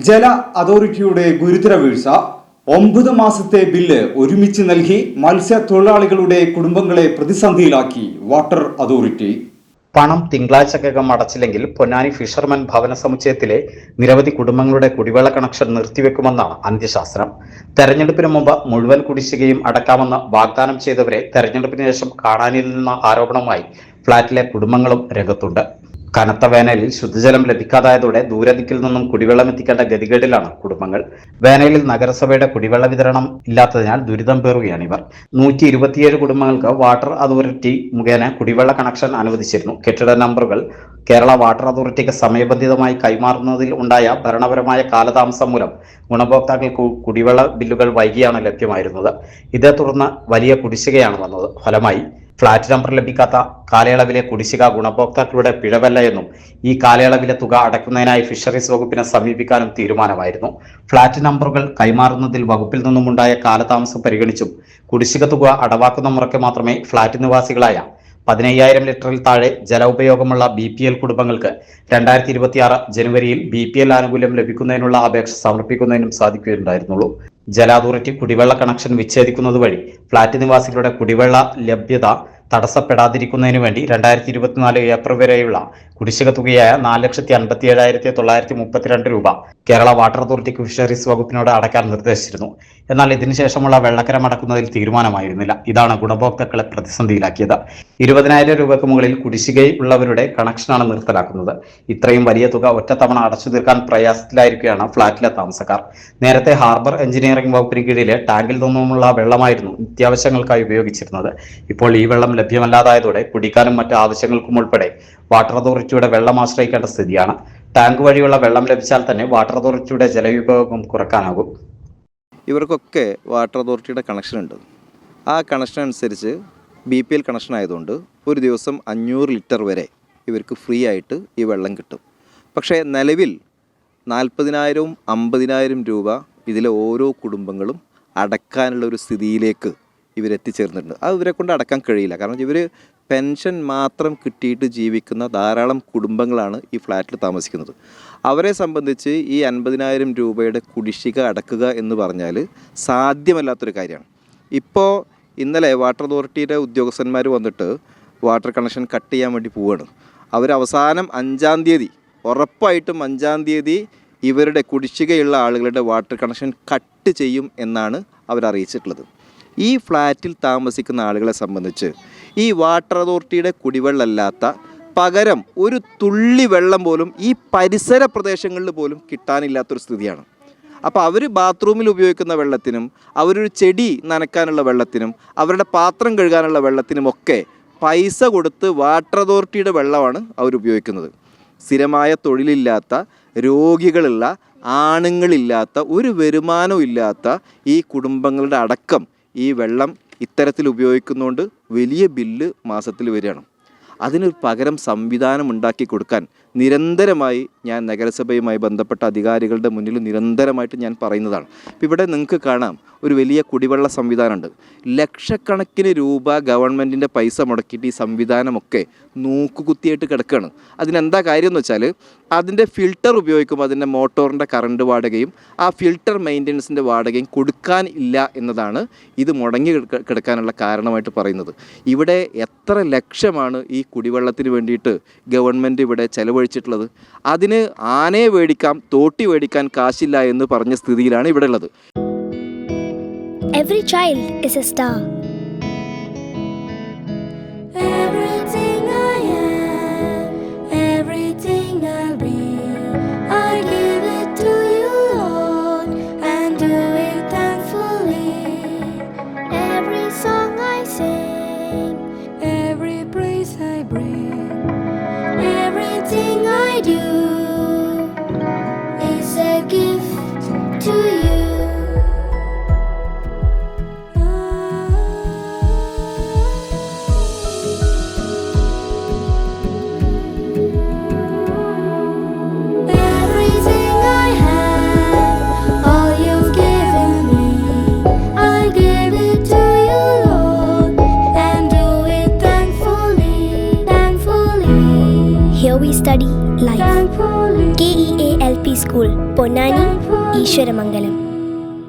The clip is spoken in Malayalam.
ജല അതോറിറ്റിയുടെ ഗുരുതര വീഴ്ച. 9 മാസത്തെ ബില്ല് ഒരുമിച്ച് നൽകി മത്സ്യത്തൊഴിലാളികളുടെ കുടുംബങ്ങളെ പ്രതിസന്ധിയിലാക്കി വാട്ടർ അതോറിറ്റി. പണം തിങ്കളാഴ്ചക്കകം അടച്ചില്ലെങ്കിൽ പൊന്നാനി ഫിഷർമാൻ ഭവന സമുച്ചയത്തിലെ നിരവധി കുടുംബങ്ങളുടെ കുടിവെള്ള കണക്ഷൻ നിർത്തിവെക്കുമെന്നാണ് അന്ത്യശാസനം. തെരഞ്ഞെടുപ്പിന് മുമ്പ് മുഴുവൻ കുടിശ്ശികയും അടക്കാമെന്ന് വാഗ്ദാനം ചെയ്തവരെ തെരഞ്ഞെടുപ്പിന് ശേഷം കാണാനില്ലെന്ന ആരോപണവുമായി ഫ്ളാറ്റിലെ കുടുംബങ്ങളും രംഗത്തുണ്ട്. കനത്ത വേനലിൽ ശുദ്ധജലം ലഭിക്കാതായതോടെ ദൂരദിക്കിൽ നിന്നും കുടിവെള്ളം എത്തിക്കേണ്ട ഗതികേടിലാണ് കുടുംബങ്ങൾ. വേനലിൽ നഗരസഭയുടെ കുടിവെള്ള വിതരണം ഇല്ലാത്തതിനാൽ ദുരിതം പേറുകയാണിവർ. 127 കുടുംബങ്ങൾക്ക് വാട്ടർ അതോറിറ്റി മുഖേന കുടിവെള്ള കണക്ഷൻ അനുവദിച്ചിരുന്നു. കെട്ടിട നമ്പറുകൾ കേരള വാട്ടർ അതോറിറ്റിക്ക് സമയബന്ധിതമായി കൈമാറുന്നതിൽ ഉണ്ടായ ഭരണപരമായ കാലതാമസം മൂലം ഗുണഭോക്താക്കൾക്ക് കുടിവെള്ള ബില്ലുകൾ വൈകിയാണ് ലഭ്യമായിരുന്നത്. ഇതേ തുടർന്ന് വലിയ കുടിശ്ശികയാണ് വന്നത്. ഫലമായി ഫ്ളാറ്റ് നമ്പർ ലഭിക്കാത്ത കാലയളവിലെ കുടിശ്ശിക ഗുണഭോക്താക്കളുടെ പിഴവല്ല എന്നും ഈ കാലയളവിലെ തുക അടയ്ക്കുന്നതിനായി ഫിഷറീസ് വകുപ്പിനെ സമീപിക്കാനും തീരുമാനമായിരുന്നു. ഫ്ളാറ്റ് നമ്പറുകൾ കൈമാറുന്നതിൽ വകുപ്പിൽ നിന്നുമുണ്ടായ കാലതാമസം പരിഗണിച്ചും കുടിശ്ശിക തുക അടവാക്കുന്ന മുറയ്ക്ക് മാത്രമേ ഫ്ളാറ്റ് നിവാസികളായ 15,000 ലിറ്ററിൽ താഴെ ജല ഉപയോഗമുള്ള BPL കുടുംബങ്ങൾക്ക് 2026 ജനുവരിയിൽ BPL ആനുകൂല്യം ലഭിക്കുന്നതിനുള്ള അപേക്ഷ സമർപ്പിക്കുന്നതിനും സാധിക്കുകയുണ്ടായിരുന്നുള്ളൂ. ജല അതോറിറ്റി കുടിവെള്ള കണക്ഷൻ വിച്ഛേദിക്കുന്നത് വഴി ഫ്ളാറ്റ് നിവാസികളുടെ കുടിവെള്ള ലഭ്യത തടസ്സപ്പെടാതിരിക്കുന്നതിനു വേണ്ടി 2024 ഏപ്രിൽ വരെയുള്ള കുടിശ്ശിക തുകയായ 4,57,932 രൂപ കേരള വാട്ടർ അതോറിറ്റിക്ക് ഫിഷറീസ് വകുപ്പിനോട് അടയ്ക്കാൻ നിർദ്ദേശിച്ചിരുന്നു. എന്നാൽ ഇതിനുശേഷമുള്ള വെള്ളക്കരം അടക്കുന്നതിൽ തീരുമാനമായിരുന്നില്ല. ഇതാണ് ഗുണഭോക്താക്കളെ പ്രതിസന്ധിയിലാക്കിയത്. 20,000 രൂപയ്ക്ക് മുകളിൽ കുടിശ്ശികയുള്ളവരുടെ കണക്ഷനാണ് നിർത്തലാക്കുന്നത്. ഇത്രയും വലിയ തുക ഒറ്റത്തവണ അടച്ചു തീർക്കാൻ പ്രയാസത്തിലായിരിക്കുകയാണ് ഫ്ളാറ്റിലെ താമസക്കാർ. നേരത്തെ ഹാർബർ എഞ്ചിനീയറിംഗ് വകുപ്പിന് കീഴിലെ ടാങ്കിൽ നിന്നുമുള്ള വെള്ളമായിരുന്നു നിത്യാവശ്യങ്ങൾക്കായി ഉപയോഗിച്ചിരുന്നത്. ഇപ്പോൾ ഈ വെള്ളം ലഭ്യമല്ലാതായതോടെ കുടിക്കാനും മറ്റ് ആവശ്യങ്ങൾക്കും ഉൾപ്പെടെ വാട്ടർ അതോറിറ്റിയുടെ വെള്ളം ആശ്രയിക്കേണ്ട സ്ഥിതിയാണ്. ടാങ്ക് വഴിയുള്ള വെള്ളം ലഭിച്ചാൽ തന്നെ വാട്ടർ അതോറിറ്റിയുടെ ജലവിഭവം കുറക്കാനാകും. ഇവർക്കൊക്കെ വാട്ടർ അതോറിറ്റിയുടെ കണക്ഷൻ ഉണ്ട്. ആ കണക്ഷൻ അനുസരിച്ച് BPL കണക്ഷൻ ആയതുകൊണ്ട് ഒരു ദിവസം 500 ലിറ്റർ വരെ ഇവർക്ക് ഫ്രീ ആയിട്ട് ഈ വെള്ളം കിട്ടും. പക്ഷേ നിലവിൽ 40,000 50,000 രൂപ ഇതിലെ ഓരോ കുടുംബങ്ങളും അടക്കാനുള്ള ഒരു സ്ഥിതിയിലേക്ക് ഇവരെത്തിച്ചേർന്നിട്ടുണ്ട്. അത് ഇവരെ കൊണ്ട് അടക്കാൻ കഴിയില്ല. കാരണം ഇവർ പെൻഷൻ മാത്രം കിട്ടിയിട്ട് ജീവിക്കുന്ന ധാരാളം കുടുംബങ്ങളാണ് ഈ ഫ്ലാറ്റിൽ താമസിക്കുന്നത്. അവരെ സംബന്ധിച്ച് ഈ 50,000 രൂപയുടെ കുടിശ്ശിക അടക്കുക എന്ന് പറഞ്ഞാൽ സാധ്യമല്ലാത്തൊരു കാര്യമാണ്. ഇപ്പോൾ ഇന്നലെ വാട്ടർ അതോറിറ്റിയുടെ ഉദ്യോഗസ്ഥന്മാർ വന്നിട്ട് വാട്ടർ കണക്ഷൻ കട്ട് ചെയ്യാൻ വേണ്ടി പോവുകയാണ്. അവർ അവസാനം 5-ാം തീയതി ഉറപ്പായിട്ടും 5-ാം തീയതി ഇവരുടെ കുടിശ്ശികയുള്ള ആളുകളുടെ വാട്ടർ കണക്ഷൻ കട്ട് ചെയ്യും എന്നാണ് അവരറിയിച്ചിട്ടുള്ളത്. ഈ ഫ്ലാറ്റിൽ താമസിക്കുന്ന ആളുകളെ സംബന്ധിച്ച് ഈ വാട്ടർ അതോറിറ്റിയുടെ കുടിവെള്ളമല്ലാത്ത പകരം ഒരു തുള്ളി വെള്ളം പോലും ഈ പരിസര പ്രദേശങ്ങളിൽ പോലും കിട്ടാനില്ലാത്തൊരു സ്ഥിതിയാണ്. അപ്പോൾ അവർ ബാത്റൂമിൽ ഉപയോഗിക്കുന്ന വെള്ളത്തിനും അവരൊരു ചെടി നനയ്ക്കാനുള്ള വെള്ളത്തിനും അവരുടെ പാത്രം കഴുകാനുള്ള വെള്ളത്തിനുമൊക്കെ പൈസ കൊടുത്ത് വാട്ടർ അതോറിറ്റിയുടെ വെള്ളമാണ് അവർ ഉപയോഗിക്കുന്നത്. സ്ഥിരമായ തൊഴിലില്ലാത്ത, രോഗികളുള്ള, ആണുങ്ങളില്ലാത്ത, ഒരു വരുമാനവും ഇല്ലാത്ത ഈ കുടുംബങ്ങളുടെ അടക്കം ഈ വെള്ളം ഇത്തരത്തിൽ ഉപയോഗിക്കുന്നതുകൊണ്ട് വലിയ ബില്ല് മാസത്തിൽ വരികയാണ്. അതിനൊരു പകരം സംവിധാനം ഉണ്ടാക്കി കൊടുക്കാൻ നിരന്തരമായി ഞാൻ നഗരസഭയുമായി ബന്ധപ്പെട്ട അധികാരികളുടെ മുന്നിൽ നിരന്തരമായിട്ട് ഞാൻ പറയുന്നതാണ്. ഇപ്പം ഇവിടെ നിങ്ങൾക്ക് കാണാം ഒരു വലിയ കുടിവെള്ള സംവിധാനമുണ്ട്. ലക്ഷക്കണക്കിന് രൂപ ഗവൺമെൻറ്റിൻ്റെ പൈസ മുടക്കിയിട്ട് ഈ സംവിധാനമൊക്കെ നോക്കുകുത്തിയായിട്ട് കിടക്കുകയാണ്. അതിനെന്താ കാര്യം എന്ന് വെച്ചാൽ അതിൻ്റെ ഫിൽട്ടർ ഉപയോഗിക്കുമ്പോൾ അതിൻ്റെ മോട്ടോറിൻ്റെ കറണ്ട് വാടകയും ആ ഫിൽട്ടർ മെയിൻ്റനൻസിൻ്റെ വാടകയും കൊടുക്കാൻ ഇല്ല എന്നതാണ് ഇത് മുടങ്ങി കിടക്കാനുള്ള കാരണമായിട്ട് പറയുന്നത്. ഇവിടെ എത്ര ലക്ഷമാണ് ഈ കുടിവെള്ളത്തിന് വേണ്ടിയിട്ട് ഗവൺമെൻറ് ഇവിടെ ചെലവഴിച്ചിട്ടുള്ളത്. അതിന് ആനയെ മേടിക്കാം, തോട്ടി മേടിക്കാൻ കാശില്ല എന്ന് പറഞ്ഞ സ്ഥിതിയിലാണ് ഇവിടെ ഉള്ളത്. Every child is a star. Everything I am, everything I'll be, I give it to you, Lord, and do it thankfully. Every song I sing, Every praise I bring, everything I do is a gift to you. here we study life. KEALP School. Ponnani Eeswaramangalam.